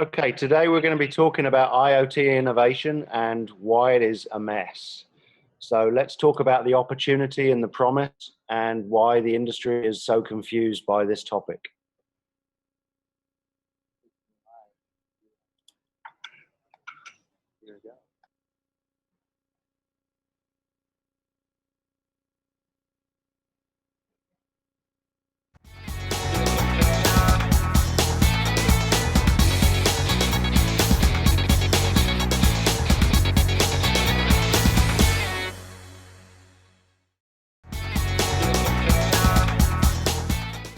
Okay, today we're going to be talking about IoT innovation and why it is a mess. So let's talk about the opportunity and the promise and why the industry is so confused by this topic. Here we go.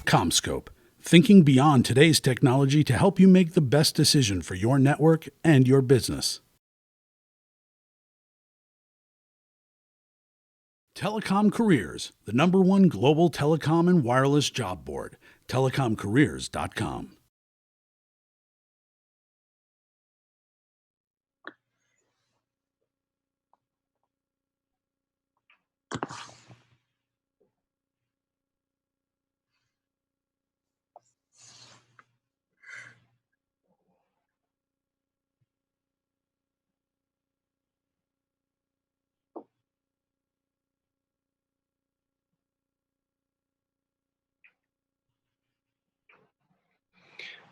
CommScope, thinking beyond today's technology to help you make the best decision for your network and your business. Telecom Careers, the #1 global telecom and wireless job board, telecomcareers.com.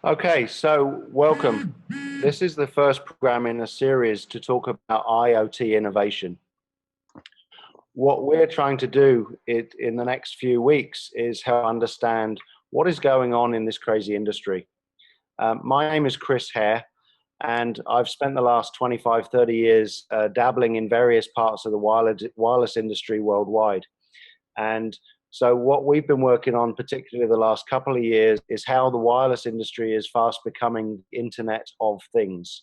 Okay, so welcome. This is the first program in a series to talk about IoT innovation. What we're trying to do in the next few weeks is help understand what is going on in this crazy industry. My name is Chris Hare, and I've spent the last 25, 30 years dabbling in various parts of the wireless industry worldwide. And so what we've been working on, particularly the last couple of years, is how the wireless industry is fast becoming Internet of Things.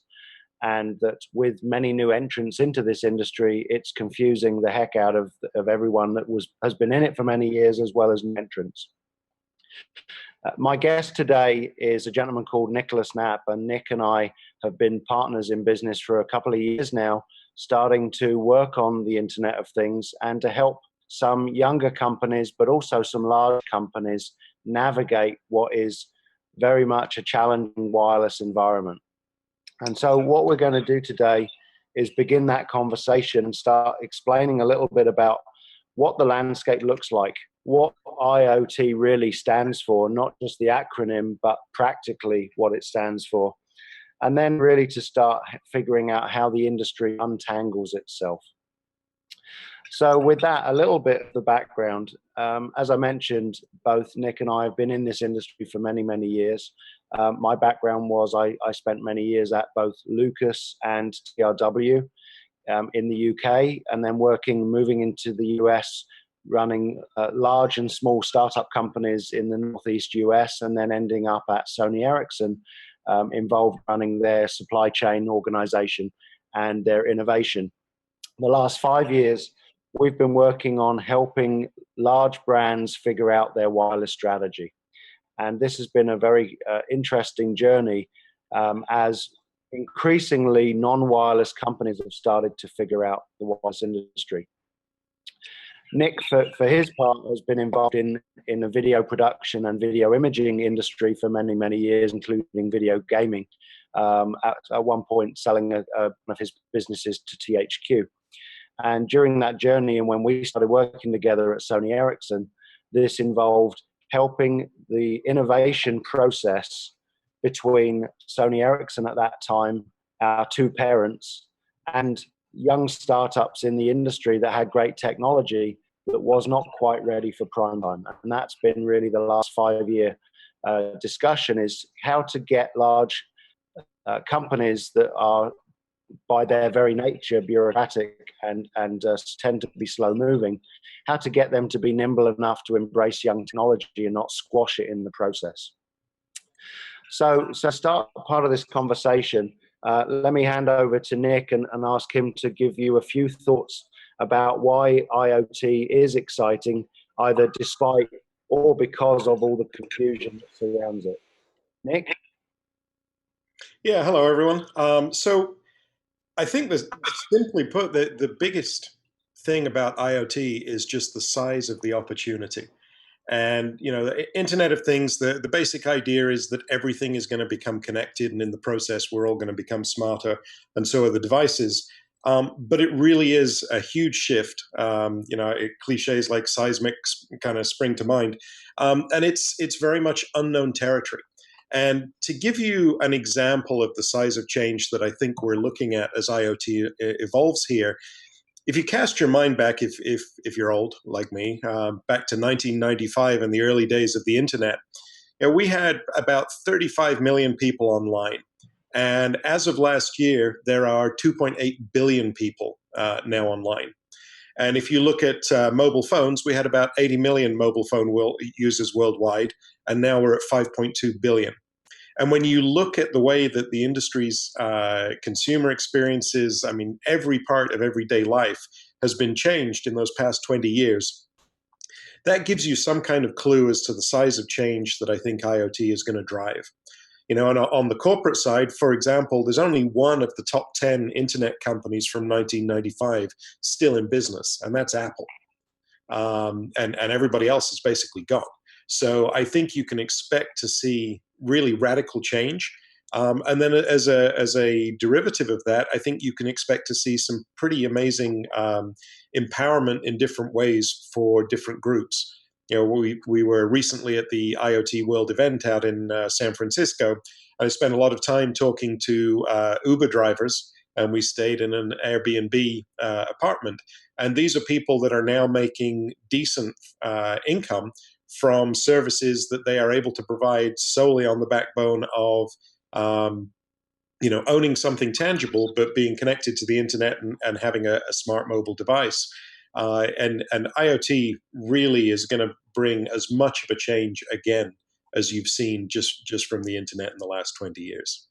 And that with many new entrants into this industry, it's confusing the heck out of everyone that has been in it for many years, as well as new entrants. My guest today is a gentleman called Nicholas Napp, and Nick and I have been partners in business for a couple of years now, starting to work on the Internet of Things and to help some younger companies, but also some large companies navigate what is very much a challenging wireless environment. And so what we're going to do today is begin that conversation and start explaining a little bit about what the landscape looks like, what IoT really stands for, not just the acronym, but practically what it stands for. And then really to start figuring out how the industry untangles itself. So with that, a little bit of the background. As I mentioned, both Nick and I have been in this industry for many, many years. My background was I spent many years at both Lucas and TRW in the UK, and then moving into the US, running large and small startup companies in the Northeast US, and then ending up at Sony Ericsson, involved running their supply chain organization and their innovation. The last 5 years, we've been working on helping large brands figure out their wireless strategy. And this has been a very interesting journey as increasingly non-wireless companies have started to figure out the wireless industry. Nick, for his part, has been involved in the video production and video imaging industry for many, many years, including video gaming, at one point selling one of his businesses to THQ. And during that journey, and when we started working together at Sony Ericsson, this involved helping the innovation process between Sony Ericsson at that time, our two parents, and young startups in the industry that had great technology that was not quite ready for prime time. And that's been really the last 5-year discussion, is how to get large companies that are by their very nature bureaucratic and tend to be slow moving, how to get them to be nimble enough to embrace young technology and not squash it in the process. So start part of this conversation. Let me hand over to Nick and ask him to give you a few thoughts about why IoT is exciting, either despite or because of all the confusion that surrounds it. Nick? Yeah, hello everyone. So I think that, simply put, the biggest thing about IoT is just the size of the opportunity. And the Internet of Things, the basic idea is that everything is going to become connected, and in the process, we're all going to become smarter, and so are the devices. But it really is a huge shift. Cliches like seismic kind of spring to mind, and it's very much unknown territory. And to give you an example of the size of change that I think we're looking at as IoT evolves here, if you cast your mind back, if you're old like me, back to 1995 and the early days of the internet, we had about 35 million people online. And as of last year, there are 2.8 billion people now online. And if you look at mobile phones, we had about 80 million mobile phone users worldwide, and now we're at 5.2 billion. And when you look at the way that the industry's consumer experiences, I mean, every part of everyday life has been changed in those past 20 years. That gives you some kind of clue as to the size of change that I think IoT is going to drive. And on the corporate side, for example, there's only one of the top 10 internet companies from 1995 still in business, and that's Apple. And everybody else is basically gone. So I think you can expect to see really radical change. And then as a derivative of that, I think you can expect to see some pretty amazing empowerment in different ways for different groups. We were recently at the IoT World event out in San Francisco. I spent a lot of time talking to Uber drivers, and we stayed in an Airbnb apartment. And these are people that are now making decent income from services that they are able to provide solely on the backbone of owning something tangible, but being connected to the internet and having a smart mobile device. And IoT really is going to bring as much of a change again as you've seen just from the internet in the last 20 years.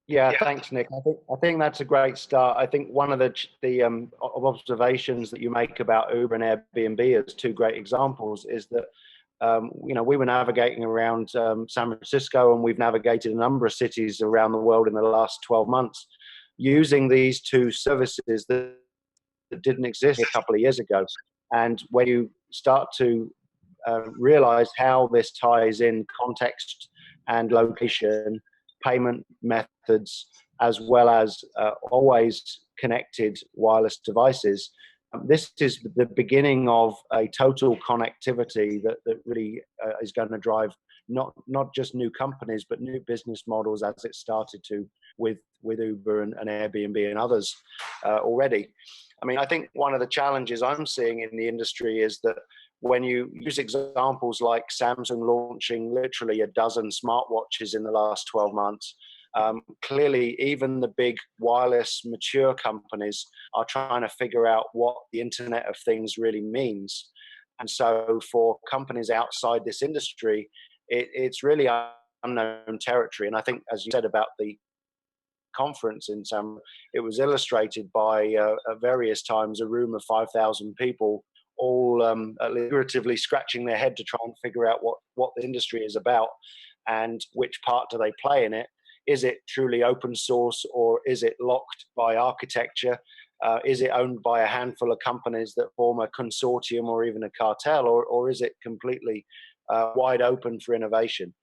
Yeah, thanks, Nick. I think that's a great start. I think one of the observations that you make about Uber and Airbnb as two great examples is that we were navigating around San Francisco, and we've navigated a number of cities around the world in the last 12 months using these two services that didn't exist a couple of years ago. And when you start to realize how this ties in context and location, payment methods, as well as always connected wireless devices, this is the beginning of a total connectivity that really is going to drive not just new companies, but new business models, as it started to with Uber and Airbnb and others already. I mean, I think one of the challenges I'm seeing in the industry is that when you use examples like Samsung launching literally a dozen smartwatches in the last 12 months, clearly even the big wireless mature companies are trying to figure out what the Internet of Things really means. And so for companies outside this industry, it's really unknown territory. And I think, as you said about the conference in San, it was illustrated by at various times a room of 5,000 people all figuratively scratching their head to try and figure out what the industry is about and which part do they play in it. Is it truly open source, or is it locked by architecture? Is it owned by a handful of companies that form a consortium or even a cartel, or is it completely wide open for innovation?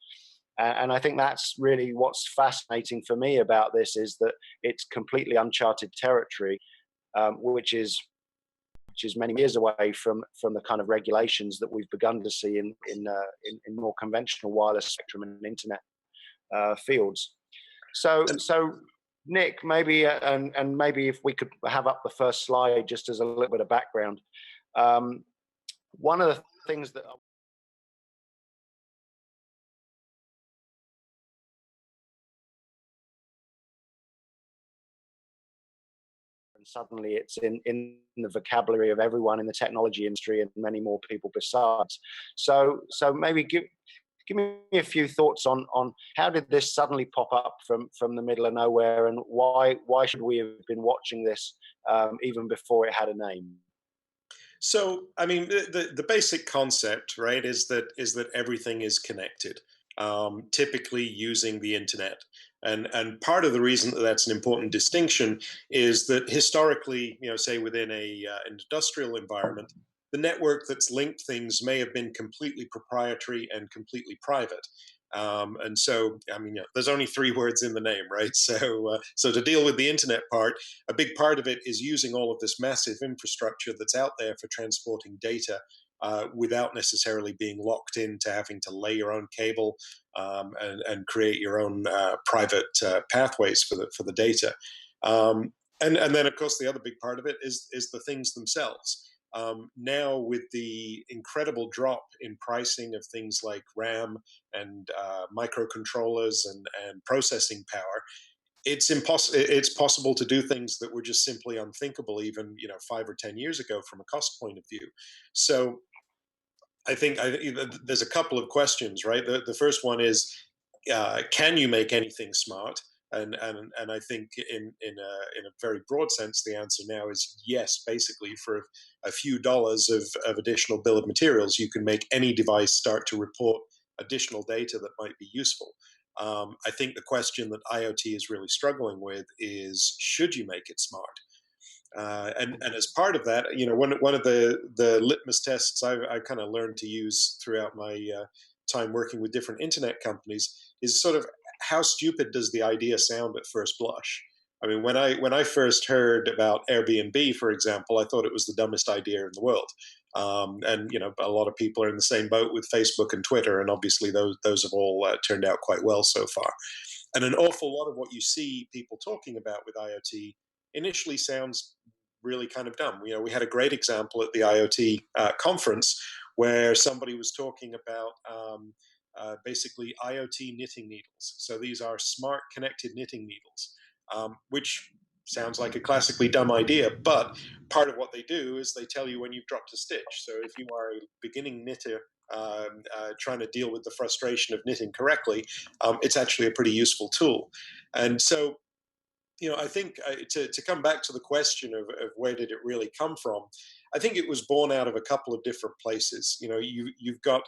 And I think that's really what's fascinating for me about this, is that it's completely uncharted territory, which is many years away from the kind of regulations that we've begun to see in more conventional wireless spectrum and internet fields. So Nick, maybe and maybe if we could have up the first slide just as a little bit of background. One of the things that and suddenly it's in the vocabulary of everyone in the technology industry and many more people besides. So maybe give me a few thoughts on how did this suddenly pop up from the middle of nowhere, and why should we have been watching this even before it had a name? So, I mean, the basic concept, right, is that everything is connected, typically using the internet. And part of the reason that that's an important distinction is that historically, say within a industrial environment, the network that's linked things may have been completely proprietary and completely private. And so, I mean, there's only three words in the name, right? So to deal with the internet part, a big part of it is using all of this massive infrastructure that's out there for transporting data without necessarily being locked into having to lay your own cable and create your own private pathways for the data. And then, of course, the other big part of it is the things themselves. Now, with the incredible drop in pricing of things like RAM and microcontrollers and processing power, it's possible to do things that were just simply unthinkable even 5 or 10 years ago from a cost point of view. So I think there's a couple of questions, right? The first one is, can you make anything smart? And I think in a very broad sense, the answer now is yes. Basically, for a few dollars of additional bill of materials, you can make any device start to report additional data that might be useful. I think the question that IoT is really struggling with is, should you make it smart? And as part of that, one of the litmus tests I've kind of learned to use throughout my time working with different internet companies is sort of, how stupid does the idea sound at first blush? I mean, when I first heard about Airbnb, for example, I thought it was the dumbest idea in the world. And a lot of people are in the same boat with Facebook and Twitter, and obviously those have all turned out quite well so far. And an awful lot of what you see people talking about with IoT initially sounds really kind of dumb. We had a great example at the IoT conference where somebody was talking about basically IoT knitting needles. So these are smart connected knitting needles, which sounds like a classically dumb idea, but part of what they do is they tell you when you've dropped a stitch. So if you are a beginning knitter trying to deal with the frustration of knitting correctly, it's actually a pretty useful tool. And so, I think to come back to the question of where did it really come from, I think it was born out of a couple of different places. You've got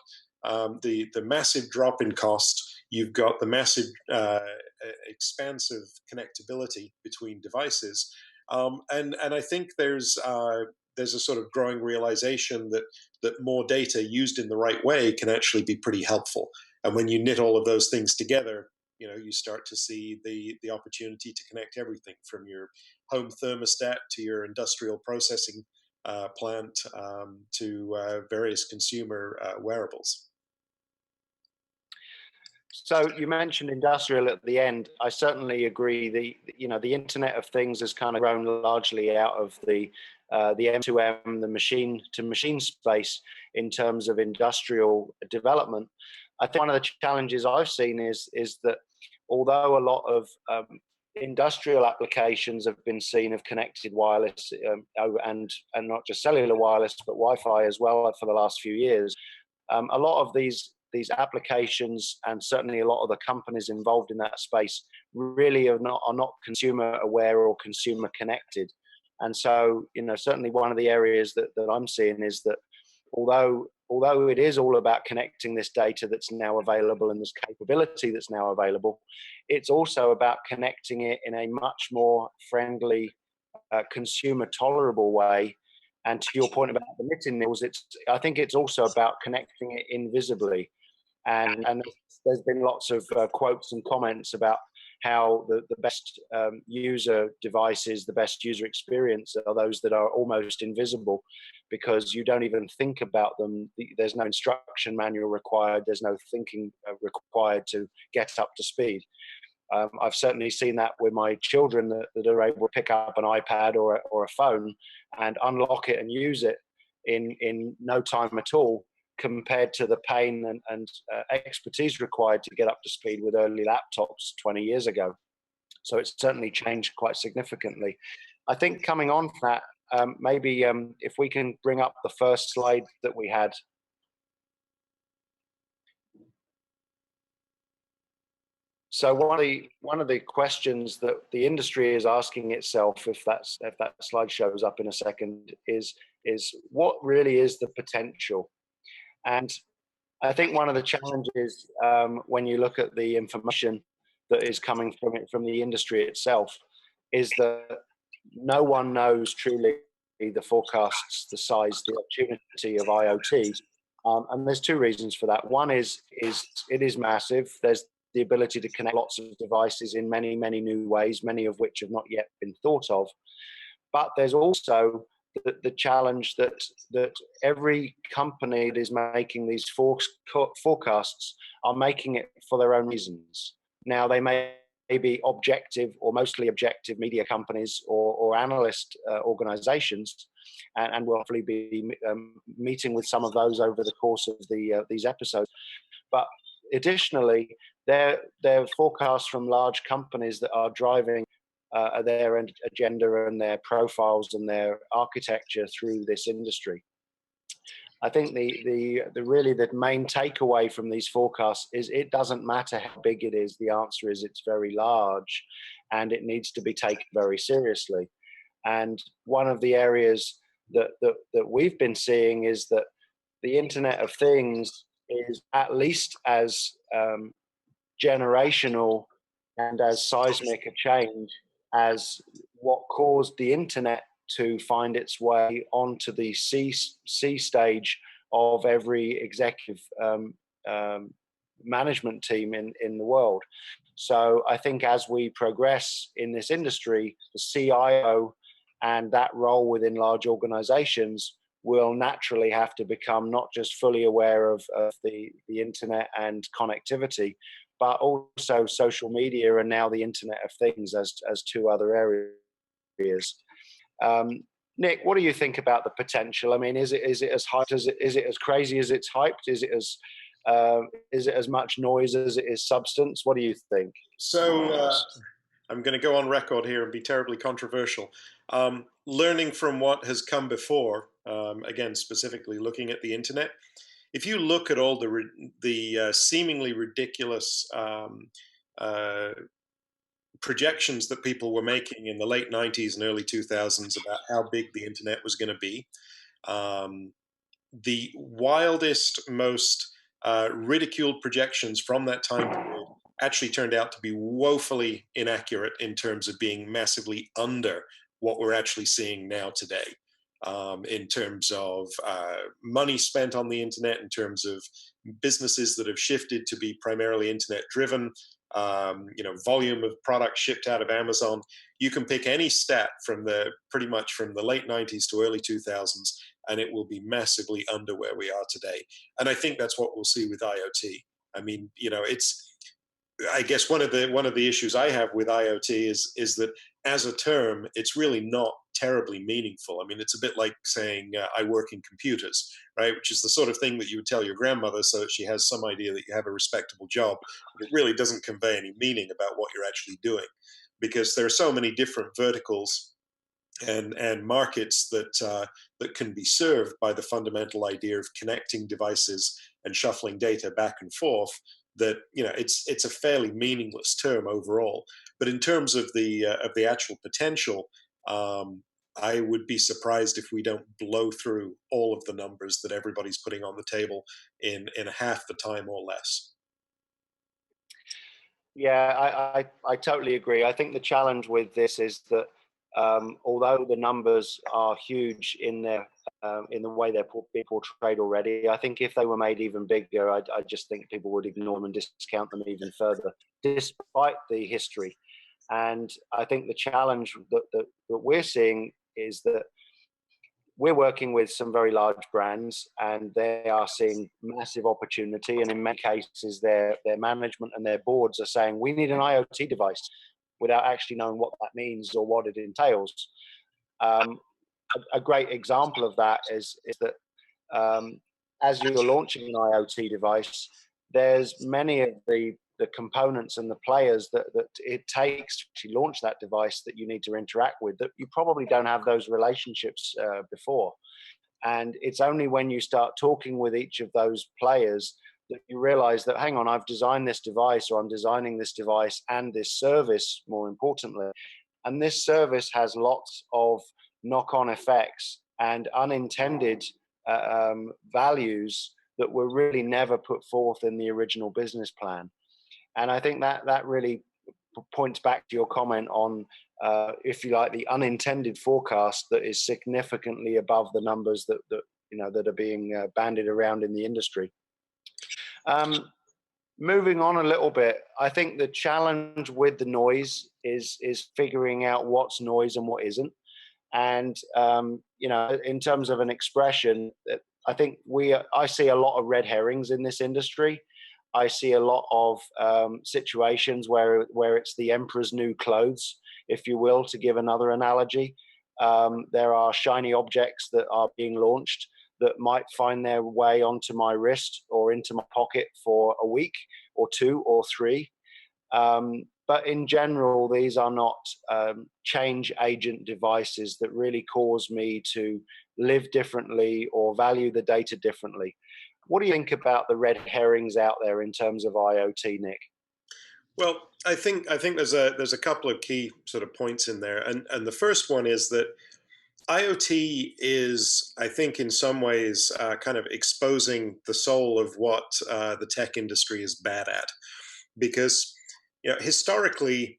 the massive drop in cost. You've got the massive expansive connectability between devices, and I think there's a sort of growing realization that more data used in the right way can actually be pretty helpful. And when you knit all of those things together, you start to see the opportunity to connect everything from your home thermostat to your industrial processing plant to various consumer wearables. So you mentioned industrial at the end. I certainly agree. The Internet of Things has kind of grown largely out of the M2M, the machine to machine space in terms of industrial development. I think one of the challenges I've seen is that although a lot of industrial applications have been seen of connected wireless and not just cellular wireless, but Wi-Fi as well for the last few years, a lot of these applications and certainly a lot of the companies involved in that space really are not consumer aware or consumer connected. And so, certainly one of the areas that I'm seeing is that although it is all about connecting this data that's now available and this capability that's now available, it's also about connecting it in a much more friendly, consumer tolerable way. And to your point about the knitting needles, I think it's also about connecting it invisibly. And there's been lots of quotes and comments about how the best user devices, the best user experience are those that are almost invisible, because you don't even think about them. There's no instruction manual required. There's no thinking required to get up to speed. I've certainly seen that with my children that are able to pick up an iPad or a phone and unlock it and use it in no time at all, compared to the pain and expertise required to get up to speed with early laptops 20 years ago. So it's certainly changed quite significantly. I think coming on from that, maybe if we can bring up the first slide that we had. So one of the questions that the industry is asking itself, if that slide shows up in a second, is what really is the potential? And I think one of the challenges when you look at the information that is coming from the industry itself is that no one knows truly the forecasts, the size, the opportunity of IoT. And there's two reasons for that. One is it is massive. There's the ability to connect lots of devices in many, many new ways, many of which have not yet been thought of. But there's also the challenge that every company that is making these forecasts are making it for their own reasons. Now, they may be objective or mostly objective media companies or analyst organizations, and we'll hopefully be meeting with some of those over the course of these episodes. But additionally, they're forecasts from large companies that are driving their agenda and their profiles and their architecture through this industry. I think the really the main takeaway from these forecasts is it doesn't matter how big it is. The answer is it's very large, and it needs to be taken very seriously. And one of the areas that we've been seeing is that the Internet of Things is at least as generational and as seismic a change as what caused the internet to find its way onto the C stage of every executive management team in the world. So I think as we progress in this industry, the CIO and that role within large organizations will naturally have to become not just fully aware of the internet and connectivity, but also social media and now the Internet of Things as two other areas. Nick, what do you think about the potential? I mean, is it as hyped as is it as crazy as it's hyped? Is it as much noise as it is substance? What do you think? So I'm going to go on record here and be terribly controversial. Learning from what has come before, again, specifically looking at the internet. If you look at all the seemingly ridiculous projections that people were making in the late 90s and early 2000s about how big the internet was going to be, the wildest, most ridiculed projections from that time period actually turned out to be woefully inaccurate in terms of being massively under what we're actually seeing now today. In terms of money spent on the internet, in terms of businesses that have shifted to be primarily internet driven, volume of products shipped out of Amazon. You can pick any stat from pretty much from the late 90s to early 2000s, and it will be massively under where we are today. And I think that's what we'll see with IoT. I mean, I guess one of the issues I have with IoT is that as a term, it's really not terribly meaningful. I mean, it's a bit like saying I work in computers, right? Which is the sort of thing that you would tell your grandmother so that she has some idea that you have a respectable job. But it really doesn't convey any meaning about what you're actually doing, because there are so many different verticals and markets that can be served by the fundamental idea of connecting devices and shuffling data back and forth, that it's a fairly meaningless term overall. But in terms of the actual potential, I would be surprised if we don't blow through all of the numbers that everybody's putting on the table in half the time or less. Yeah, I totally agree. I think the challenge with this is that although the numbers are huge in the way they're being portrayed already, I think if they were made even bigger, I just think people would ignore them and discount them even further, despite the history. And I think the challenge that we're seeing is that we're working with some very large brands, and they are seeing massive opportunity. And in many cases, their management and their boards are saying, we need an IoT device, without actually knowing what that means or what it entails. A great example of that is that as you're launching an IoT device, there's many of the components and the players that it takes to actually launch that device that you need to interact with, that you probably don't have those relationships before. And it's only when you start talking with each of those players that you realize that, hang on, I've designed this device, or I'm designing this device and this service, more importantly. And this service has lots of knock-on effects and unintended values that were really never put forth in the original business plan. And I think that really points back to your comment on, if you like, the unintended forecast that is significantly above the numbers that are being bandied around in the industry. Moving on a little bit, I think the challenge with the noise is figuring out what's noise and what isn't. And in terms of an expression, I think I see a lot of red herrings in this industry. I see a lot of situations where it's the emperor's new clothes, if you will, to give another analogy. There are shiny objects that are being launched that might find their way onto my wrist or into my pocket for a week or 2 or 3. But in general, these are not change agent devices that really cause me to live differently or value the data differently. What do you think about the red herrings out there in terms of IoT, Nick? Well, I think there's a couple of key sort of points in there, and the first one is that IoT is, I think, in some ways, kind of exposing the soul of what the tech industry is bad at, because historically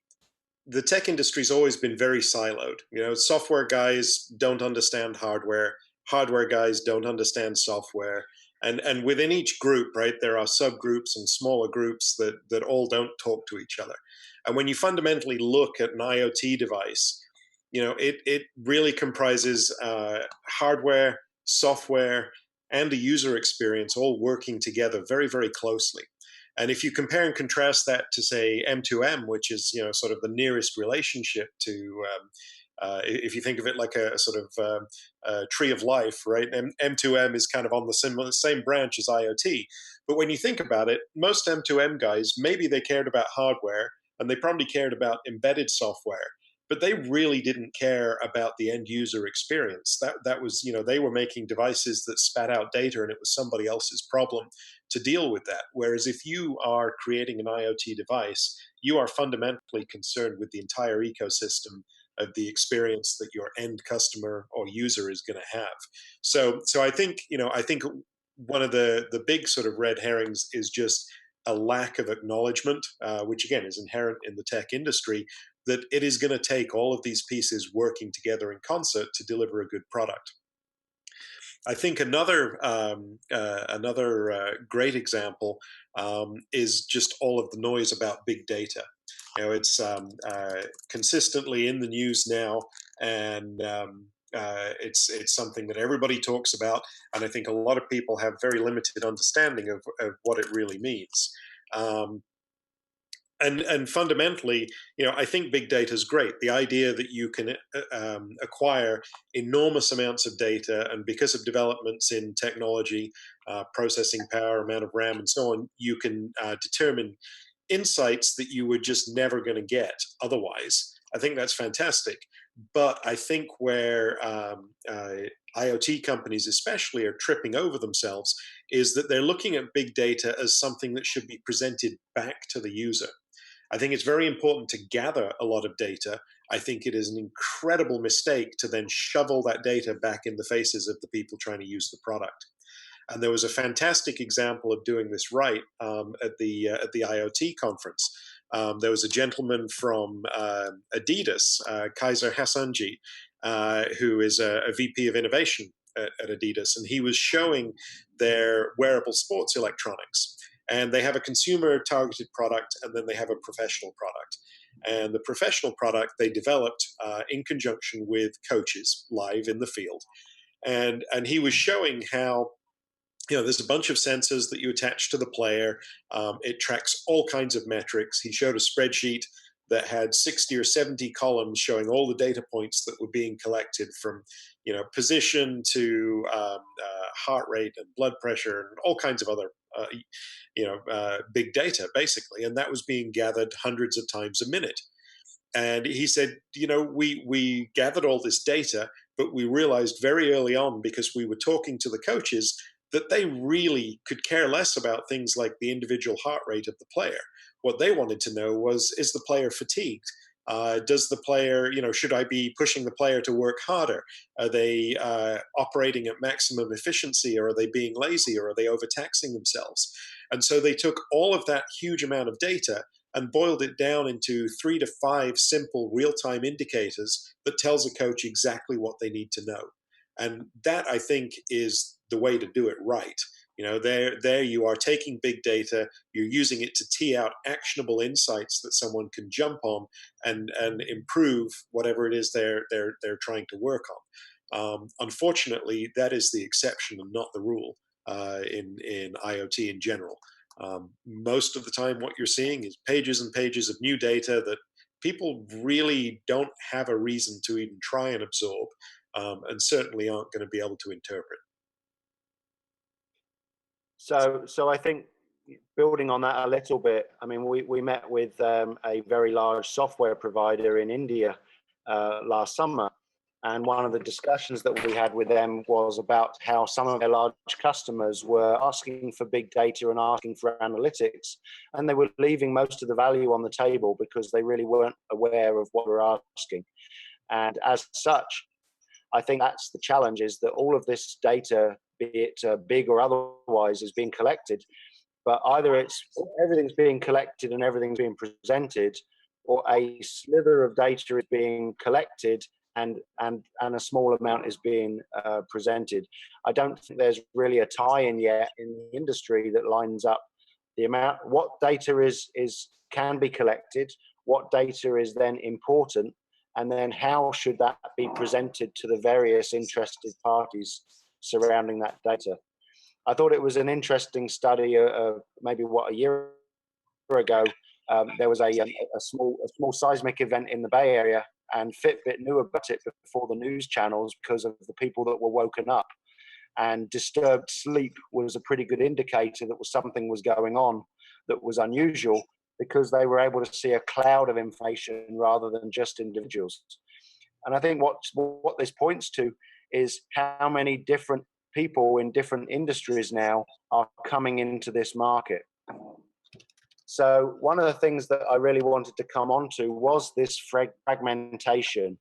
the tech industry's always been very siloed. Software guys don't understand hardware, hardware guys don't understand software, and within each group, right, there are subgroups and smaller groups that all don't talk to each other. And when you fundamentally look at an IoT device, it really comprises hardware, software, and a user experience all working together very, very closely. And if you compare and contrast that to, say, M2M, which is sort of the nearest relationship to, if you think of it like a sort of tree of life, right? M2M is kind of on the same branch as IoT. But when you think about it, most M2M guys, maybe they cared about hardware and they probably cared about embedded software, but they really didn't care about the end user experience. That was, they were making devices that spat out data, and it was somebody else's problem to deal with that. Whereas if you are creating an IoT device, you are fundamentally concerned with the entire ecosystem of the experience that your end customer or user is going to have. So I think one of the big sort of red herrings is just a lack of acknowledgement, which again is inherent in the tech industry, that it is going to take all of these pieces working together in concert to deliver a good product. I think another great example is just all of the noise about big data. It's consistently in the news now, and it's something that everybody talks about, and I think a lot of people have very limited understanding of what it really means. And fundamentally, I think big data is great. The idea that you can acquire enormous amounts of data, and because of developments in technology, processing power, amount of RAM, and so on, you can determine insights that you were just never going to get otherwise. I think that's fantastic. But I think where IoT companies especially are tripping over themselves is that they're looking at big data as something that should be presented back to the user. I think it's very important to gather a lot of data. I think it is an incredible mistake to then shovel that data back in the faces of the people trying to use the product. And there was a fantastic example of doing this right at the IoT conference. There was a gentleman from Adidas, Kaiser Hassanji, who is a VP of innovation at Adidas, and he was showing their wearable sports electronics. And they have a consumer-targeted product, and then they have a professional product. And the professional product they developed in conjunction with coaches live in the field. And he was showing how there's a bunch of sensors that you attach to the player. It tracks all kinds of metrics. He showed a spreadsheet that had 60 or 70 columns showing all the data points that were being collected, from position to heart rate and blood pressure and all kinds of other big data, basically. And that was being gathered hundreds of times a minute. And he said, we gathered all this data, but we realized very early on, because we were talking to the coaches, that they really could care less about things like the individual heart rate of the player. What they wanted to know was, is the player fatigued? Does the player, should I be pushing the player to work harder? Are they operating at maximum efficiency, or are they being lazy, or are they overtaxing themselves? And so they took all of that huge amount of data and boiled it down into 3 to 5 simple real-time indicators that tells a coach exactly what they need to know. And that, I think, is the way to do it right. There you are taking big data, you're using it to tee out actionable insights that someone can jump on and improve whatever it is they're trying to work on. Unfortunately, that is the exception and not the rule in IoT in general. Most of the time, what you're seeing is pages and pages of new data that people really don't have a reason to even try and absorb, and certainly aren't going to be able to interpret. So I think, building on that a little bit, I mean, we met with a very large software provider in India last summer, and one of the discussions that we had with them was about how some of their large customers were asking for big data and asking for analytics, and they were leaving most of the value on the table because they really weren't aware of what we're asking. And as such, I think that's the challenge, is that all of this data, be it big or otherwise, is being collected, but either it's everything's being collected and everything's being presented, or a slither of data is being collected and a small amount is being presented. I don't think there's really a tie-in yet in the industry that lines up the amount, what data is can be collected, what data is then important, and then how should that be presented to the various interested parties surrounding that data. I thought it was an interesting study, maybe a year ago. There was a small seismic event in the Bay Area, and Fitbit knew about it before the news channels because of the people that were woken up. And disturbed sleep was a pretty good indicator that something was going on that was unusual, because they were able to see a cloud of information rather than just individuals. And I think what this points to is how many different people in different industries now are coming into this market. So one of the things that I really wanted to come onto was this fragmentation.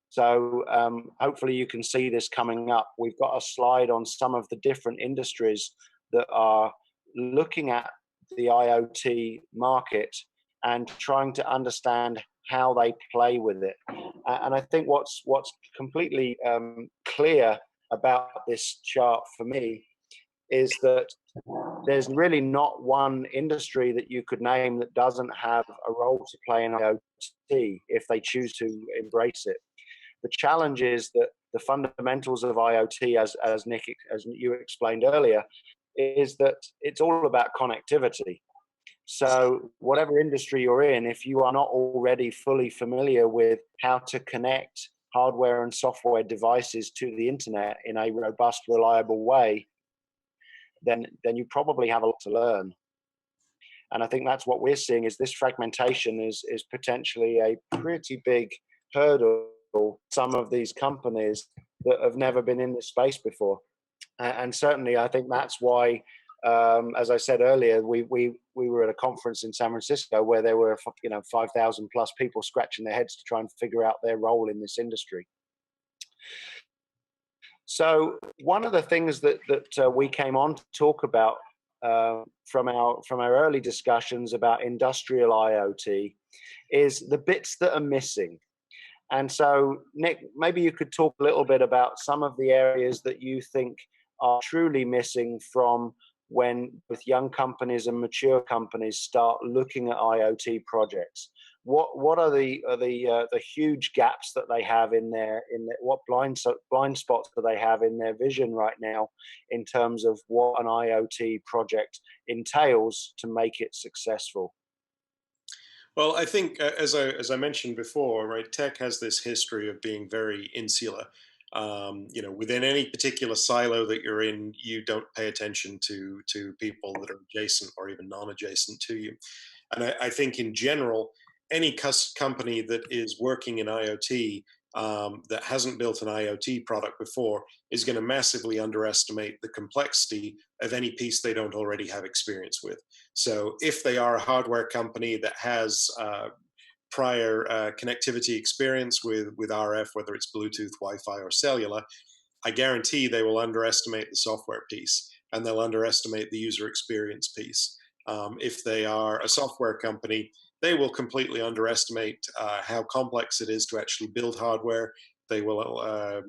So hopefully you can see this coming up. We've got a slide on some of the different industries that are looking at the IoT market and trying to understand how they play with it. And I think what's completely clear about this chart for me is that there's really not one industry that you could name that doesn't have a role to play in IoT if they choose to embrace it. The challenge is that the fundamentals of IoT, as you explained earlier, is that it's all about connectivity. So whatever industry you're in, if you are not already fully familiar with how to connect hardware and software devices to the internet in a robust, reliable way, then you probably have a lot to learn. And I think that's what we're seeing, is this fragmentation is potentially a pretty big hurdle for some of these companies that have never been in this space before. And certainly I think that's why, as I said earlier, we were at a conference in San Francisco where there were 5,000 plus people scratching their heads to try and figure out their role in this industry. So one of the things that we came on to talk about from our early discussions about industrial IoT is the bits that are missing. And so, Nick, maybe you could talk a little bit about some of the areas that you think are truly missing from when both young companies and mature companies start looking at IoT projects. What are the huge gaps that they have what blind spots do they have in their vision right now in terms of what an IoT project entails to make it successful? Well, I think, as I mentioned before, right, tech has this history of being very insular. Within any particular silo that you're in, you don't pay attention to people that are adjacent or even non-adjacent to you. And I think in general, any company that is working in IoT that hasn't built an IoT product before is going to massively underestimate the complexity of any piece they don't already have experience with. So if they are a hardware company that has prior connectivity experience with RF, whether it's Bluetooth, Wi-Fi, or cellular, I guarantee they will underestimate the software piece, and they'll underestimate the user experience piece. If they are a software company they will completely underestimate how complex it is to actually build hardware. They will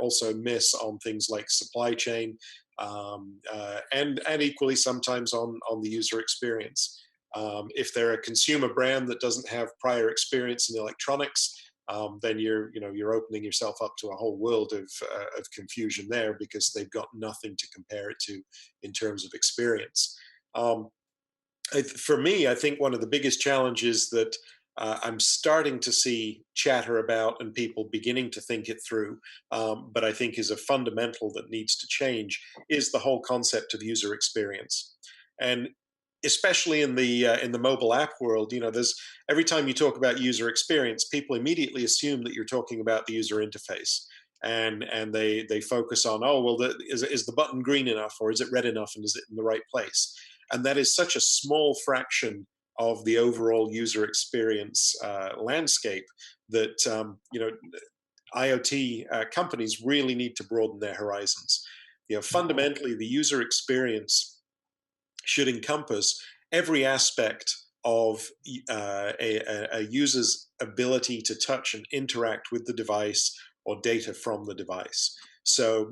also miss on things like supply chain, and equally sometimes on the user experience. If they're a consumer brand that doesn't have prior experience in electronics, then you're opening yourself up to a whole world of confusion there, because they've got nothing to compare it to in terms of experience. For me, I think one of the biggest challenges that I'm starting to see chatter about and people beginning to think it through, but I think is a fundamental that needs to change, is the whole concept of user experience. And especially in the mobile app world, there's, every time you talk about user experience, people immediately assume that you're talking about the user interface. And they focus on, oh well, is the button green enough, or is it red enough, and is it in the right place? And that is such a small fraction of the overall user experience landscape that IoT companies really need to broaden their horizons. Fundamentally, the user experience should encompass every aspect of a user's ability to touch and interact with the device or data from the device. So,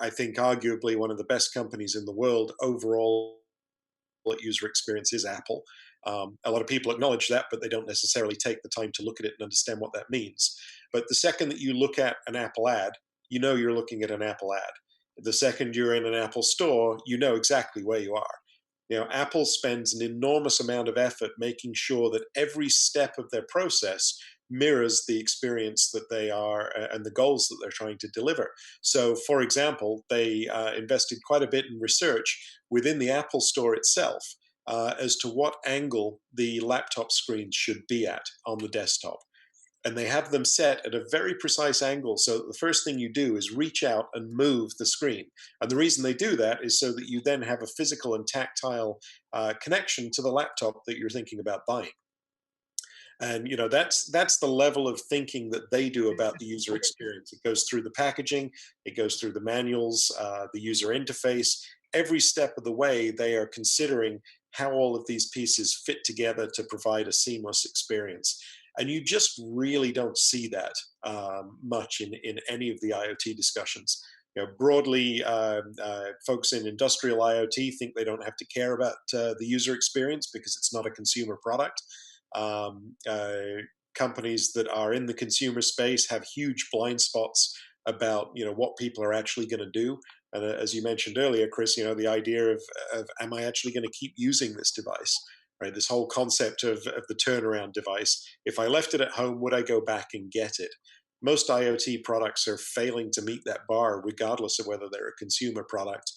I think arguably one of the best companies in the world overall at user experience is Apple. A lot of people acknowledge that, but they don't necessarily take the time to look at it and understand what that means. But the second that you look at an Apple ad, you're looking at an Apple ad. The second you're in an Apple store, you know exactly where you are. Apple spends an enormous amount of effort making sure that every step of their process mirrors the experience that they are and the goals that they're trying to deliver. So, for example, they invested quite a bit in research within the Apple Store itself as to what angle the laptop screens should be at on the desktop. And they have them set at a very precise angle. So the first thing you do is reach out and move the screen. And the reason they do that is so that you then have a physical and tactile connection to the laptop that you're thinking about buying. And that's the level of thinking that they do about the user experience. It goes through the packaging, it goes through the manuals, the user interface. Every step of the way, they are considering how all of these pieces fit together to provide a seamless experience. And you just really don't see that much in any of the IoT discussions. Broadly, folks in industrial IoT think they don't have to care about the user experience because it's not a consumer product. Companies that are in the consumer space have huge blind spots about what people are actually going to do. And as you mentioned earlier, Chris, the idea of am I actually going to keep using this device? Right, this whole concept of the turnaround device. If I left it at home, would I go back and get it? Most IoT products are failing to meet that bar, regardless of whether they're a consumer product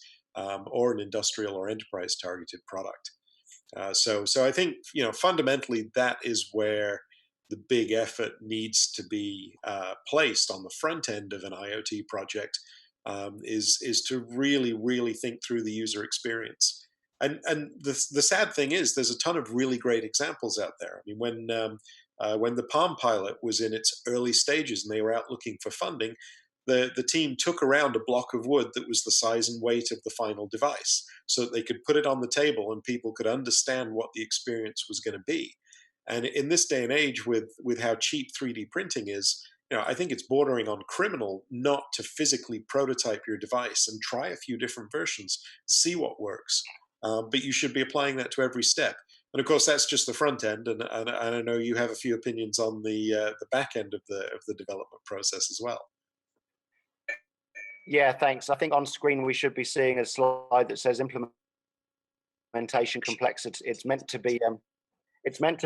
or an industrial or enterprise targeted product. So I think fundamentally that is where the big effort needs to be placed on the front end of an IoT project, is to really think through the user experience. And the sad thing is, there's a ton of really great examples out there. I mean, when the Palm Pilot was in its early stages and they were out looking for funding, the team took around a block of wood that was the size and weight of the final device, so that they could put it on the table and people could understand what the experience was going to be. And in this day and age, with how cheap 3D printing is, I think it's bordering on criminal not to physically prototype your device and try a few different versions, see what works. But you should be applying that to every step. And of course, that's just the front end. And I know you have a few opinions on the back end of the development process as well. Yeah, thanks. I think on screen we should be seeing a slide that says implementation complexity. It's meant to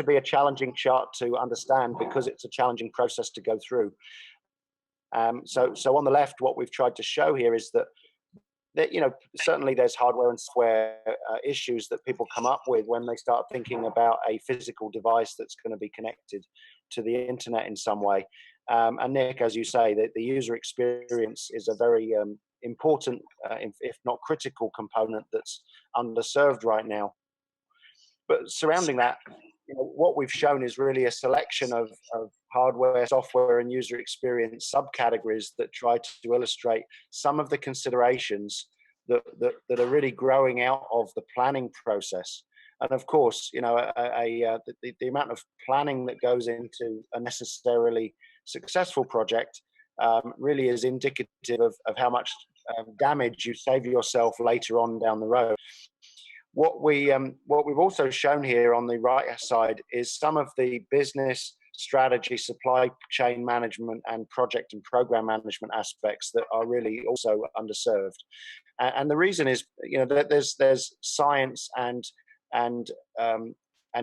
be a challenging chart to understand because it's a challenging process to go through. So on the left, what we've tried to show here is that certainly there's hardware and software issues that people come up with when they start thinking about a physical device that's going to be connected to the internet in some way. And Nick, as you say, that the user experience is a very important, if not critical, component that's underserved right now. But surrounding that, what we've shown is really a selection of hardware, software, and user experience subcategories that try to illustrate some of the considerations that are really growing out of the planning process. And of course, the amount of planning that goes into a necessarily successful project really is indicative of how much damage you save yourself later on down the road. What we've also shown here on the right side is some of the business strategy, supply chain management, and project and program management aspects that are really also underserved. And the reason is, that there's science and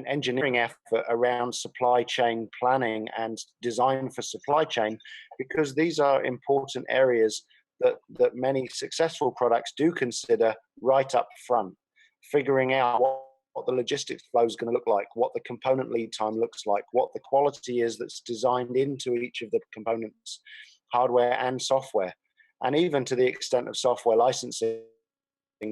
engineering effort around supply chain planning and design for supply chain, because these are important areas that many successful products do consider right up front, figuring out what the logistics flow is going to look like, what the component lead time looks like, what the quality is that's designed into each of the components, hardware and software, and even to the extent of software licensing,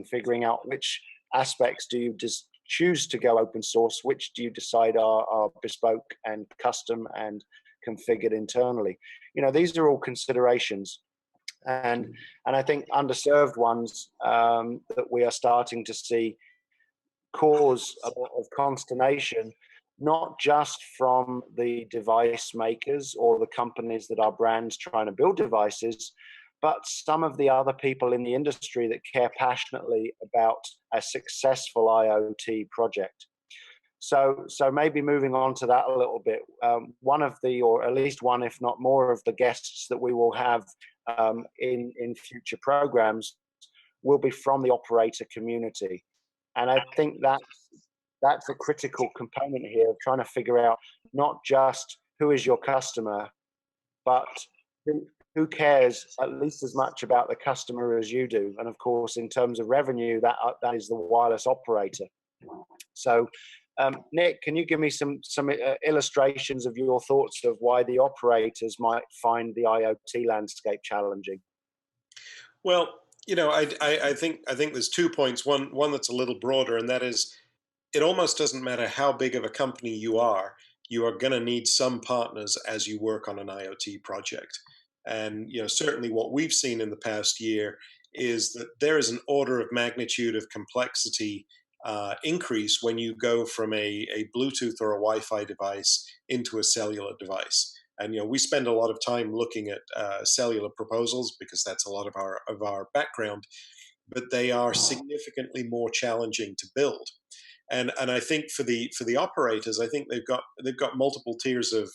figuring out which aspects do you just choose to go open source, which do you decide are bespoke and custom and configured internally. These are all considerations. And I think underserved ones that we are starting to see cause a lot of consternation, not just from the device makers or the companies that are brands trying to build devices, but some of the other people in the industry that care passionately about a successful IoT project. So maybe moving on to that a little bit, one of the, or at least one, if not more, of the guests that we will have in future programs will be from the operator community. And I think that's a critical component here of trying to figure out not just who is your customer, but who cares at least as much about the customer as you do. And of course, in terms of revenue, that is the wireless operator. So, Nick, can you give me some illustrations of your thoughts of why the operators might find the IoT landscape challenging? Well, I think there's 2 points. One that's a little broader, and that is, it almost doesn't matter how big of a company you are going to need some partners as you work on an IoT project. And certainly what we've seen in the past year is that there is an order of magnitude of complexity increase when you go from a Bluetooth or a Wi-Fi device into a cellular device. And we spend a lot of time looking at cellular proposals because that's a lot of our background, but they are significantly more challenging to build. And I think for the operators, I think they've got multiple tiers of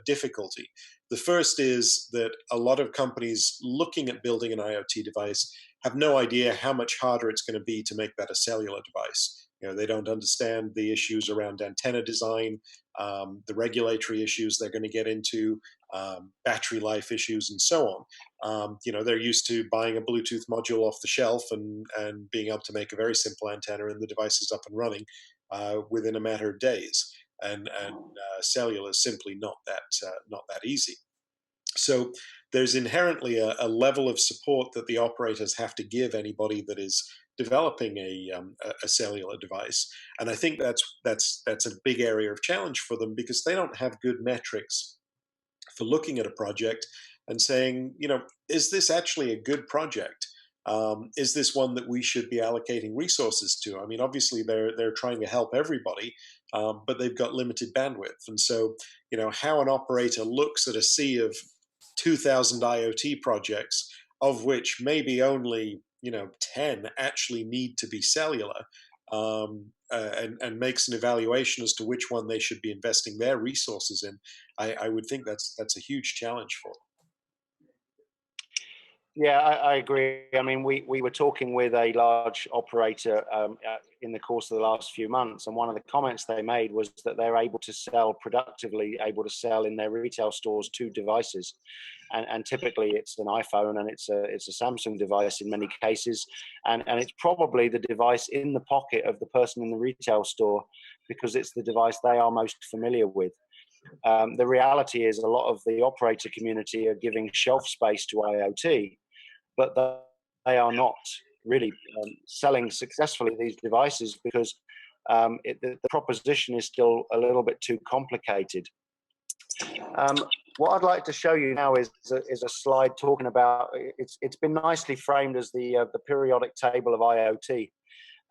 difficulty. The first is that a lot of companies looking at building an IoT device have no idea how much harder it's going to be to make that a cellular device. They don't understand the issues around antenna design, the regulatory issues they're going to get into, battery life issues, and so on. They're used to buying a Bluetooth module off the shelf and being able to make a very simple antenna, and the device is up and running within a matter of days. And cellular is simply not that easy. So there's inherently a level of support that the operators have to give anybody that is developing a cellular device, and I think that's a big area of challenge for them, because they don't have good metrics for looking at a project and saying, is this actually a good project? Is this one that we should be allocating resources to? I mean, obviously they're trying to help everybody, but they've got limited bandwidth, and so how an operator looks at a sea of 2,000 IoT projects, of which maybe only 10 actually need to be cellular, and makes an evaluation as to which one they should be investing their resources in. I would think that's a huge challenge for them. Yeah, I agree. I mean, we were talking with a large operator in the course of the last few months, and one of the comments they made was that they're able to sell in their retail stores 2 devices, and typically it's an iPhone and it's a Samsung device in many cases, and it's probably the device in the pocket of the person in the retail store because it's the device they are most familiar with. The reality is a lot of the operator community are giving shelf space to IoT, but they are not really selling successfully these devices because the proposition is still a little bit too complicated. What I'd like to show you now is a slide talking about, it's been nicely framed as the periodic table of IoT,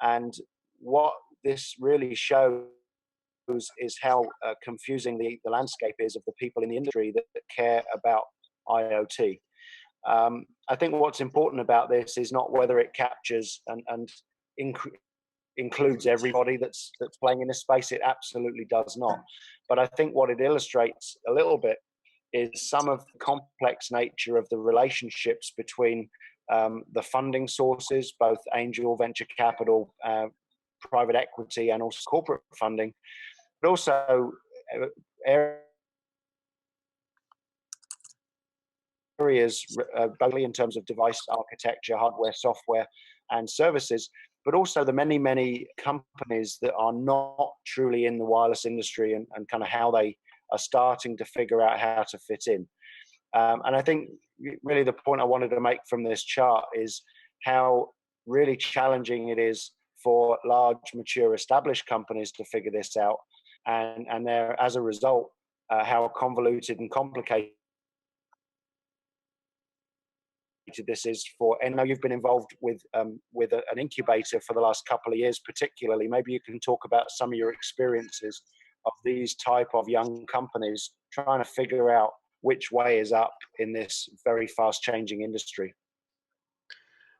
and what this really shows is how confusing the landscape is of the people in the industry that care about IoT. I think what's important about this is not whether it captures and includes everybody that's playing in this space. It absolutely does not. But I think what it illustrates a little bit is some of the complex nature of the relationships between the funding sources, both angel, venture capital, private equity, and also corporate funding, but also areas, both in terms of device architecture, hardware, software, and services, but also the many, many companies that are not truly in the wireless industry and kind of how they are starting to figure out how to fit in. And I think really the point I wanted to make from this chart is how really challenging it is for large, mature, established companies to figure this out. And they're, as a result, how convoluted and complicated this is for. And I know you've been involved with an incubator for the last couple of years, particularly. Maybe you can talk about some of your experiences of these type of young companies trying to figure out which way is up in this very fast changing industry.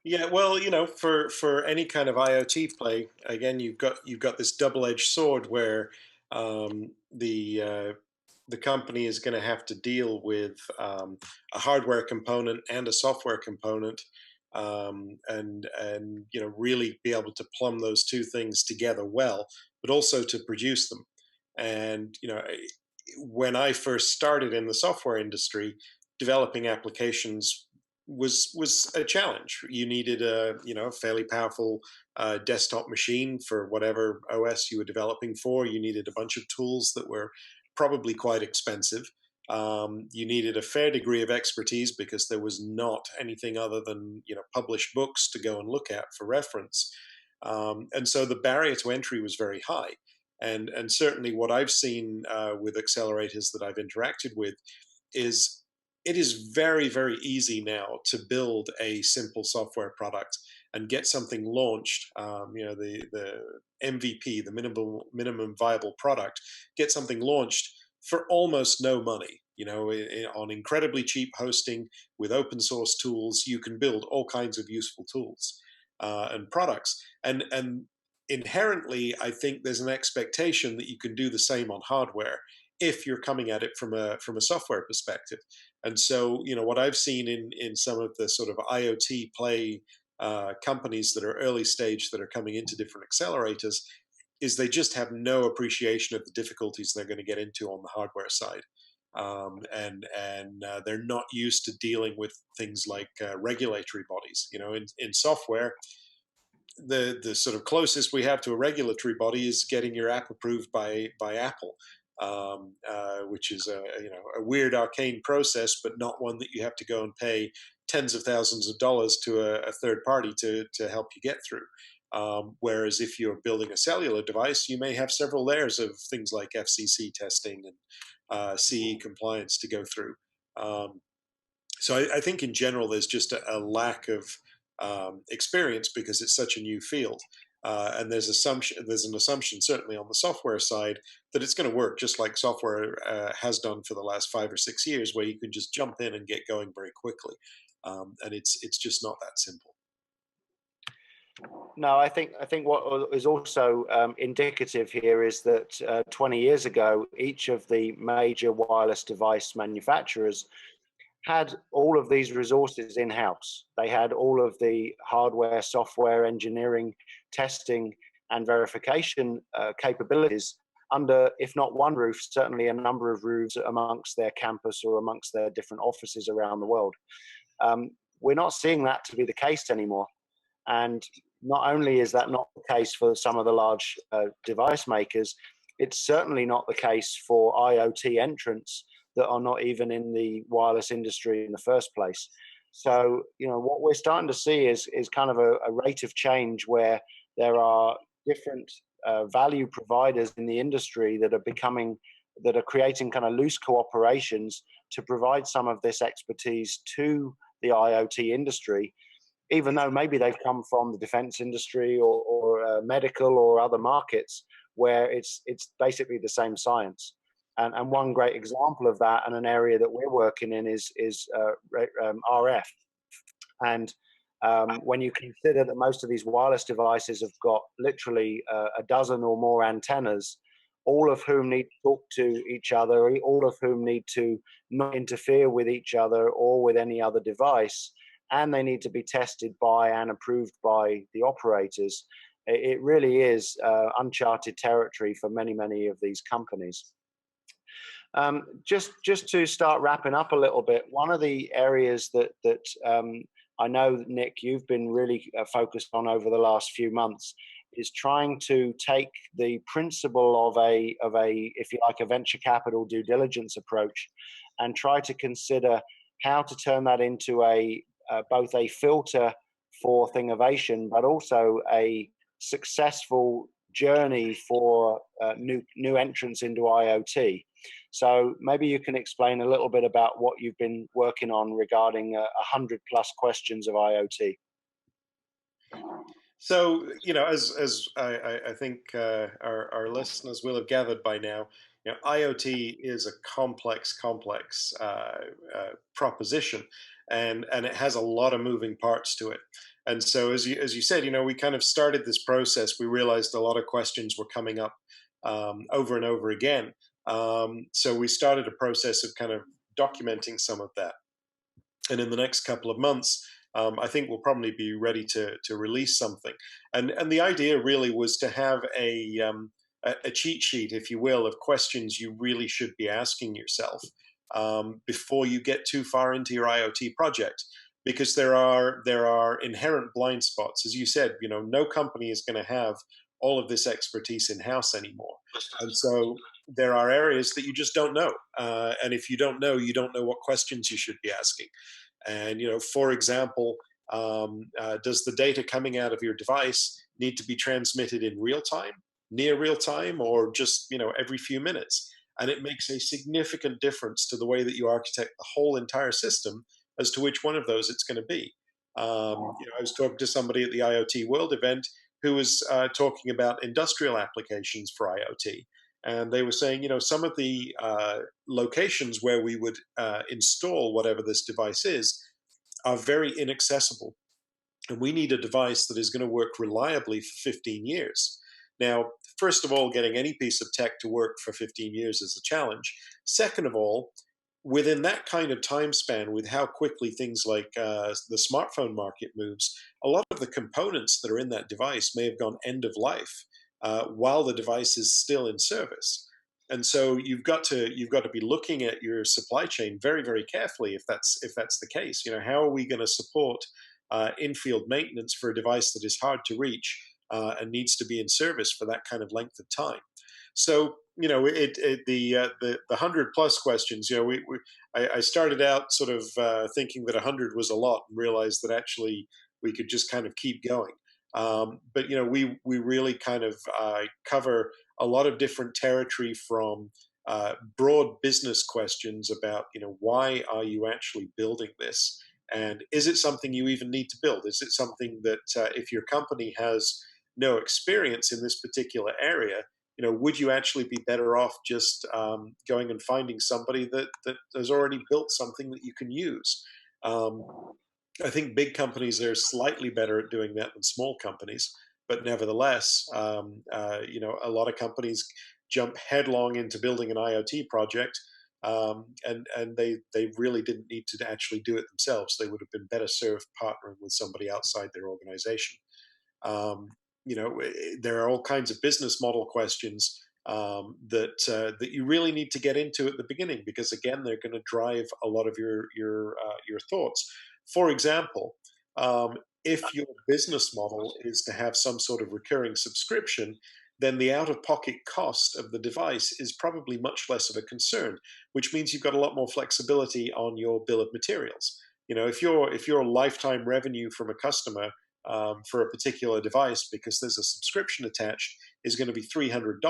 Yeah, well, for any kind of IoT play, again, you've got this double-edged sword where the company is going to have to deal with a hardware component and a software component, and really be able to plumb those two things together well, but also to produce them. And when I first started in the software industry, developing applications was a challenge. You needed a fairly powerful desktop machine for whatever OS you were developing for. You needed a bunch of tools that were probably quite expensive. You needed a fair degree of expertise because there was not anything other than published books to go and look at for reference. And so the barrier to entry was very high. And certainly what I've seen with accelerators that I've interacted with is it is very, very easy now to build a simple software product and get something launched. The MVP, the minimum viable product, get something launched for almost no money. On incredibly cheap hosting with open source tools, you can build all kinds of useful tools and products. And inherently, I think there's an expectation that you can do the same on hardware if you're coming at it from a software perspective. And so, what I've seen in some of the sort of IoT play companies that are early stage that are coming into different accelerators is they just have no appreciation of the difficulties they're going to get into on the hardware side. And they're not used to dealing with things like regulatory bodies. In software, the sort of closest we have to a regulatory body is getting your app approved by Apple, which is a weird arcane process, but not one that you have to go and pay tens of thousands of dollars to a third party to help you get through. Whereas if you're building a cellular device, you may have several layers of things like FCC testing and CE compliance to go through. So I think in general there's just a lack of experience because it's such a new field. And there's an assumption certainly on the software side that it's going to work just like software has done for the last 5 or 6 years, where you can just jump in and get going very quickly. And it's just not that simple. No, I think what is also indicative here is that 20 years ago, each of the major wireless device manufacturers had all of these resources in-house. They had all of the hardware, software, engineering, testing, and verification capabilities under, if not one roof, certainly a number of roofs amongst their campus or amongst their different offices around the world. We're not seeing that to be the case anymore. And not only is that not the case for some of the large device makers, it's certainly not the case for IoT entrants that are not even in the wireless industry in the first place. So, what we're starting to see is kind of a rate of change where there are different value providers in the industry that are creating kind of loose cooperations to provide some of this expertise to the IoT industry. even though maybe they've come from the defense industry or medical or other markets where it's basically the same science. And one great example of that, and an area that we're working in, is RF. And when you consider that most of these wireless devices have got literally a dozen or more antennas, all of whom need to talk to each other, all of whom need to not interfere with each other or with any other device, and they need to be tested by and approved by the operators. It really is uncharted territory for many, many of these companies. Just to start wrapping up a little bit, one of the areas that I know, Nick, you've been really focused on over the last few months is trying to take the principle of a, if you like, a venture capital due diligence approach, and try to consider how to turn that into both a filter for Thingovation, but also a successful journey for new entrants into IoT. So maybe you can explain a little bit about what you've been working on regarding 100+ questions of IoT. So, as I think our listeners will have gathered by now, IoT is a complex proposition, and it has a lot of moving parts to it. And so, as you said, we kind of started this process. We realized a lot of questions were coming up over and over again. So we started a process of kind of documenting some of that. And in the next couple of months, I think we'll probably be ready to release something. And the idea really was to have a cheat sheet, if you will, of questions you really should be asking yourself before you get too far into your IoT project, because there are inherent blind spots. As you said, no company is going to have all of this expertise in-house anymore. And so there are areas that you just don't know. And if you don't know what questions you should be asking. And, for example, does the data coming out of your device need to be transmitted in real time, near real time, or just, every few minutes? And it makes a significant difference to the way that you architect the whole entire system as to which one of those it's going to be. I was talking to somebody at the IoT World event who was talking about industrial applications for IoT. And they were saying, some of the locations where we would install whatever this device is are very inaccessible. And we need a device that is going to work reliably for 15 years. Now, first of all, getting any piece of tech to work for 15 years is a challenge. Second of all, within that kind of time span, with how quickly things like the smartphone market moves, a lot of the components that are in that device may have gone end of life while the device is still in service. And so you've got to be looking at your supply chain very, very carefully if that's the case. How are we going to support in-field maintenance for a device that is hard to reach and needs to be in service for that kind of length of time? So the 100+ questions. I started out sort of thinking that 100 was a lot, and realized that actually we could just kind of keep going. But we really kind of cover a lot of different territory, from broad business questions about why are you actually building this, and is it something you even need to build? Is it something that if your company has no experience in this particular area, would you actually be better off just going and finding somebody that has already built something that you can use? I think big companies are slightly better at doing that than small companies, but nevertheless, a lot of companies jump headlong into building an IoT project, and they really didn't need to actually do it themselves. They would have been better served partnering with somebody outside their organization. There are all kinds of business model questions that you really need to get into at the beginning, because again, they're going to drive a lot of your thoughts. For example, if your business model is to have some sort of recurring subscription, then the out-of-pocket cost of the device is probably much less of a concern, which means you've got a lot more flexibility on your bill of materials. If your lifetime revenue from a customer for a particular device, because there's a subscription attached, is going to be $300,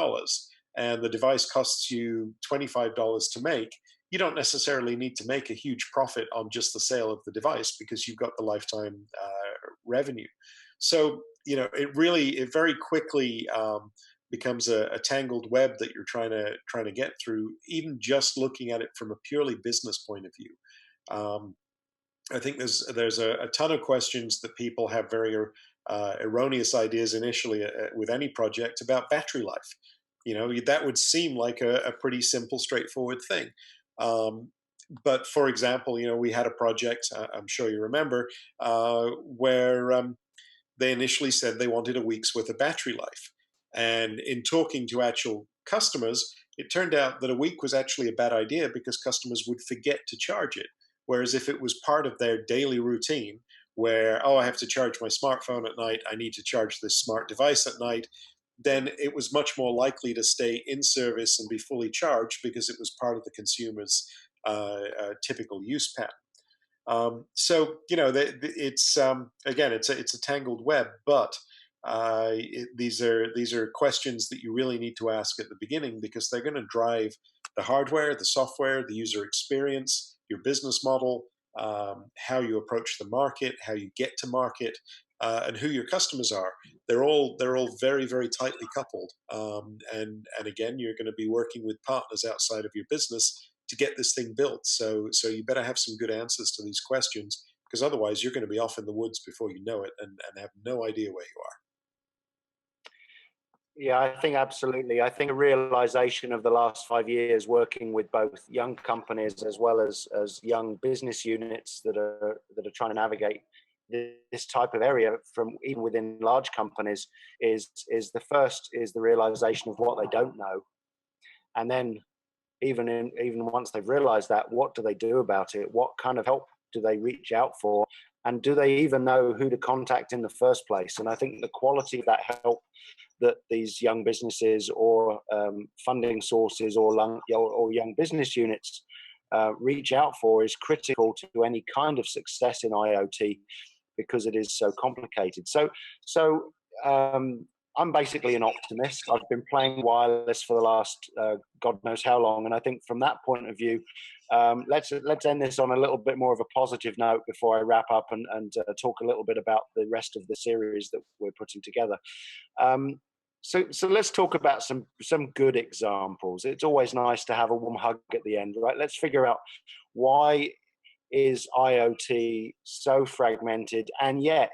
and the device costs you $25 to make, you don't necessarily need to make a huge profit on just the sale of the device, because you've got the lifetime revenue. So, it very quickly becomes a tangled web that you're trying to get through, even just looking at it from a purely business point of view. I think there's a ton of questions that people have very erroneous ideas initially with any project about battery life. That would seem like a pretty simple, straightforward thing. But for example, we had a project, I'm sure you remember, where they initially said they wanted a week's worth of battery life. And in talking to actual customers, it turned out that a week was actually a bad idea because customers would forget to charge it. Whereas if it was part of their daily routine, where, oh, I have to charge my smartphone at night, I need to charge this smart device at night, then it was much more likely to stay in service and be fully charged because it was part of the consumer's typical use pattern. So it's again, it's a tangled web, but these are questions that you really need to ask at the beginning because they're going to drive the hardware, the software, the user experience, your business model, how you approach the market, how you get to market, and who your customers are. They're all very, very tightly coupled. And again, you're going to be working with partners outside of your business to get this thing built. So you better have some good answers to these questions because otherwise you're going to be off in the woods before you know it and have no idea where you are. Yeah, I think absolutely. I think a realization of the last 5 years working with both young companies as well as young business units that are trying to navigate this type of area from even within large companies is the realization of what they don't know, and then even once they've realized that, what do they do about it? What kind of help do they reach out for? And do they even know who to contact in the first place? And I think the quality of that help that these young businesses or funding sources or young business units reach out for is critical to any kind of success in IoT because it is so complicated. So I'm basically an optimist. I've been playing wireless for the last God knows how long, and I think from that point of view, let's end this on a little bit more of a positive note before I wrap up and talk a little bit about the rest of the series that we're putting together. So let's talk about some good examples. It's always nice to have a warm hug at the end, right? Let's figure out why is IoT so fragmented, and yet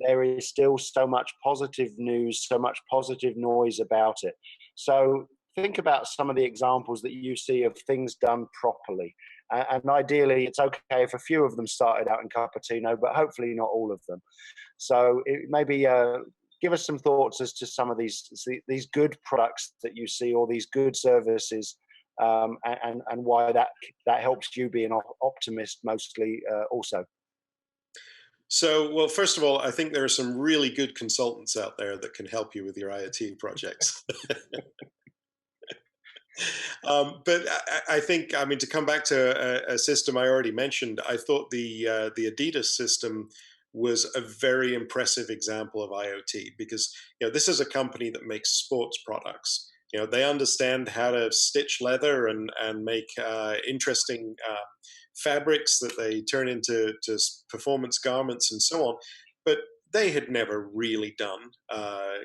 there is still so much positive news, so much positive noise about it. So think about some of the examples that you see of things done properly. And ideally, it's okay if a few of them started out in Cupertino, but hopefully not all of them. So maybe give us some thoughts as to some of these good products that you see or these good services, and why that helps you be an optimist mostly also. So, well, first of all, I think there are some really good consultants out there that can help you with your IoT projects. But I think, to come back to a system I already mentioned, I thought the Adidas system was a very impressive example of IoT because this is a company that makes sports products. They understand how to stitch leather and make interesting fabrics that they turn into performance garments and so on. But they had never really done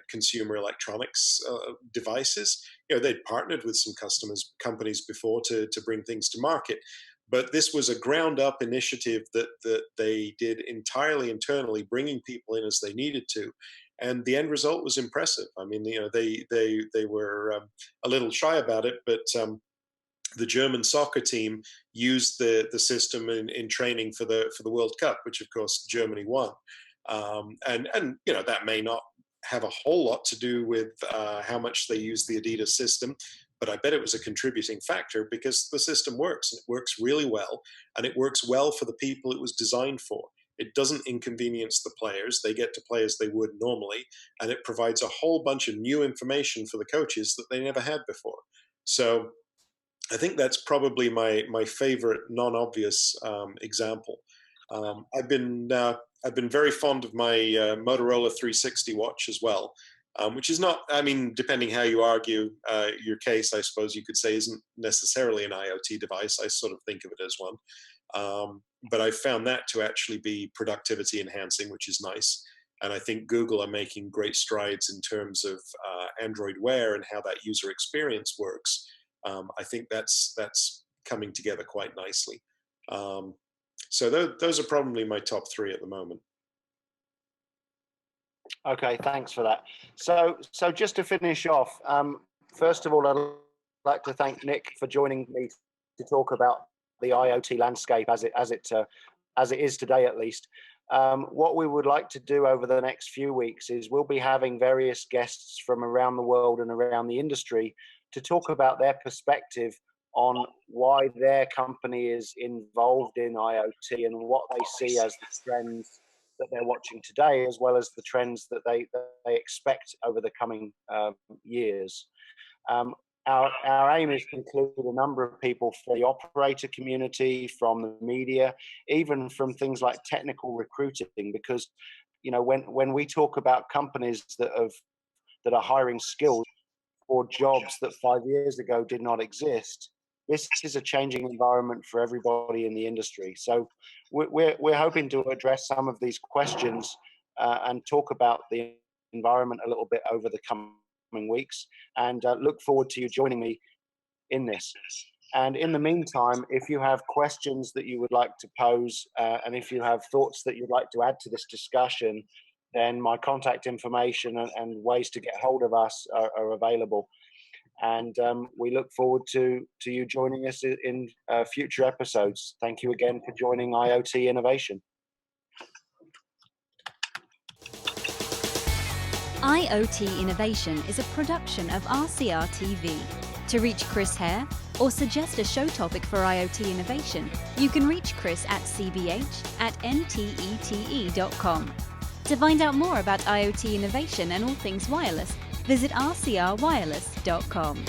consumer electronics devices. They'd partnered with some companies before to bring things to market. But this was a ground-up initiative that they did entirely internally, bringing people in as they needed to. And the end result was impressive. They were a little shy about it, but the German soccer team used the system in training for the World Cup, which of course Germany won. And that may not have a whole lot to do with how much they use the Adidas system, but I bet it was a contributing factor because the system works, and it works really well, and it works well for the people it was designed for. It doesn't inconvenience the players. They get to play as they would normally, and it provides a whole bunch of new information for the coaches that they never had before. So I think that's probably my favorite non-obvious example. I've been very fond of my Motorola 360 watch as well, which is not, depending how you argue your case, I suppose you could say isn't necessarily an IoT device. I sort of think of it as one. But I found that to actually be productivity enhancing, which is nice. And I think Google are making great strides in terms of Android Wear and how that user experience works. I think that's coming together quite nicely. So those are probably my top three at the moment. Okay, thanks for that. So just to finish off, first of all, I'd like to thank Nick for joining me to talk about the IoT landscape as it is today, at least. What we would like to do over the next few weeks is we'll be having various guests from around the world and around the industry to talk about their perspective on why their company is involved in IoT and what they see as the trends that they're watching today, as well as the trends that they expect over the coming years. Our aim is to include a number of people from the operator community, from the media, even from things like technical recruiting, because when we talk about companies that are hiring skills for jobs that 5 years ago did not exist, this is a changing environment for everybody in the industry. So we're hoping to address some of these questions and talk about the environment a little bit over the coming weeks, and look forward to you joining me in this. And in the meantime, if you have questions that you would like to pose, and if you have thoughts that you'd like to add to this discussion, then my contact information and ways to get hold of us are available. And we look forward to you joining us in future episodes. Thank you again for joining IoT Innovation. IoT Innovation is a production of RCR TV. To reach Chris Hare or suggest a show topic for IoT Innovation, you can reach Chris at cbh@ntete.com. To find out more about IoT Innovation and all things wireless, visit rcrwireless.com.